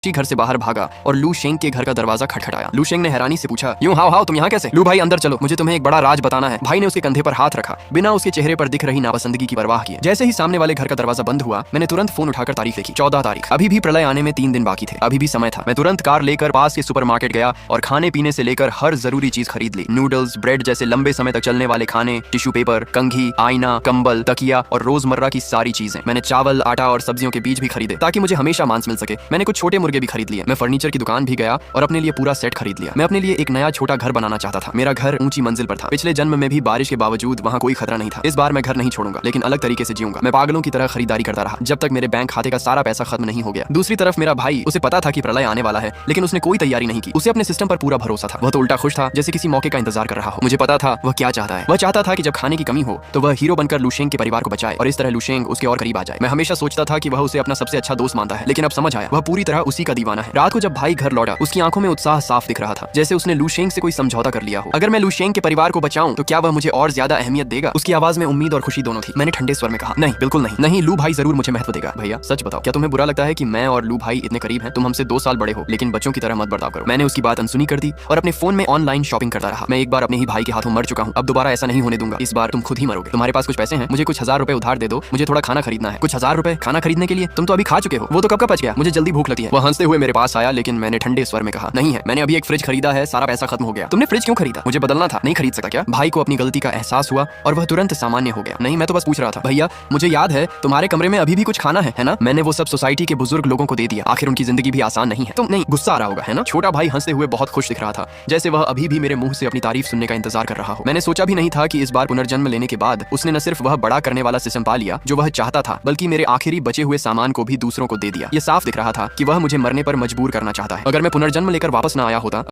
घर से बाहर भागा और लू शेंग के घर का दरवाजा खटखटाया। लू शेंग ने हैरानी से पूछा, यूं हाउ हाउ तुम यहाँ कैसे? लू भाई अंदर चलो, मुझे तुम्हें एक बड़ा राज बताना है। भाई ने उसके कंधे पर हाथ रखा, बिना उसके चेहरे पर दिख रही नापसंदगी की परवाह किए। जैसे ही सामने वाले घर का दरवाजा बंद हुआ, मैंने तुरंत फोन उठाकर तारीख लिखी, 14 तारीख। अभी भी प्रलय आने में 3 दिन बाकी थे, अभी भी समय था। मैं तुरंत कार लेकर पास के सुपरमार्केट गया और खाने पीने से लेकर हर जरूरी चीज खरीद ली। नूडल्स, ब्रेड जैसे लंबे समय तक चलने वाले खाने, टिश्यू पेपर, कंघी, आईना, कंबल, तकिया और रोजमर्रा की सारी चीजें। मैंने चावल, आटा और सब्जियों के बीज भी खरीदे ताकि मुझे हमेशा मांस मिल सके। मैंने कुछ छोटे मुर्गे भी खरीद लिए। मैं फर्नीचर की दुकान भी गया और अपने लिए पूरा सेट खरीद लिया। मैं अपने लिए एक नया छोटा घर बनाना चाहता था। मेरा घर ऊंची मंजिल पर था। पिछले जन्म में भी बारिश के बावजूद वहाँ कोई खतरा नहीं था। इस बार मैं घर नहीं छोड़ूंगा, लेकिन अलग तरीके से जीऊंगा। मैं पागलों की तरह खरीदारी करता रहा जब तक मेरे बैंक खाते का सारा पैसा खत्म नहीं हो गया। दूसरी तरफ मेरा भाई, उसे पता था कि प्रलय आने वाला है, लेकिन उसने कोई तैयारी नहीं की। उसे अपने सिस्टम पर पूरा भरोसा था। वह तो उल्टा खुश था, जैसे किसी मौके का इंतजार कर रहा हो। मुझे पता था वह क्या चाहता है। वह चाहता था कि जब खाने की कमी हो तो वह हीरो बनकर लू शेंग के परिवार को बचाए और इस तरह लू शेंग उसके और करीब आ जाए। मैं हमेशा सोचता था कि वह उसे अपना सबसे अच्छा दोस्त मानता है, लेकिन अब समझ आया वह पूरी तरह उसी का दीवाना है। रात को जब भाई घर लौटा, उसकी आंखों में उत्साह साफ दिख रहा था, जैसे उसने लू शेंग से कोई समझौता कर लिया हो। अगर मैं लू शेंग के परिवार को बचाऊं तो क्या वह मुझे और ज्यादा अहमियत देगा? उसकी आवाज में उम्मीद और खुशी दोनों थी। मैंने ठंडे स्वर में कहा, नहीं, बिल्कुल नहीं। नहीं, लू भाई जरूर मुझे महत्व देगा। भैया सच बताओ, क्या तुम्हें बुरा लगता है कि मैं और लू भाई इतने करीब हैं? तुम हमसे 2 साल बड़े हो, लेकिन बच्चों की तरह मत बर्ताव करो। मैंने उसकी बात अनसुनी कर दी और अपने फोन में ऑनलाइन शॉपिंग करता रहा। मैं एक बार अपने ही भाई के हाथों मर चुका हूँ, अब दोबारा ऐसा नहीं होने दूंगा। इस बार तुम खुद ही मरोगे। तुम्हारे पास कुछ पैसे हैं? मुझे कुछ 1000 रुपए उधार दे दो, मुझे थोड़ा खाना खरीदना है। कुछ 1000 रुपए खाना खरीदने के लिए? तुम तो अभी खा चुके हो, वो तो कब का बच गया। मुझे जल्दी भूख लगती है। वह हंसते हुए मेरे पास आया, लेकिन मैंने ठंडे स्वर में कहा, नहीं है, मैंने अभी एक फ्रिज खरीदा है, सारा पैसा खत्म हो गया। तुमने फ्रिज क्यों खरीदा? मुझे बदलना था। नहीं खरीद सका क्या? भाई को अपनी गलती का एहसास हुआ और वह तुरंत सामान्य हो गया। नहीं, मैं तो बस पूछ रहा था। भैया मुझे याद है तुम्हारे कमरे में अभी भी कुछ खाना है ना? मैंने वो सब सोसाइटी के बुजुर्ग लोगों को दे दिया। आखिर उनकी जिंदगी भी आसान नहीं है। तुम नहीं, गुस्सा आ रहा होगा है ना? छोटा भाई हंसते हुए बहुत खुश दिख रहा था, जैसे वह अभी भी मेरे मुंह से अपनी तारीफ सुनने का इंतजार कर रहा हो। मैंने सोचा भी नहीं था कि इस बार पुनर्जन्म लेने के बाद उसने न सिर्फ वह बड़ा करने वाला सिस्टम पा लिया जो वह चाहता था, बल्कि मेरे आखिरी बचे हुए सामान को भी दूसरों को दे दिया। ये साफ दिख रहा था कि वह मुझे मरने पर मजबूर करना चाहता है। अगर मैं पुनर्जन्म लेकर वापस न आया होता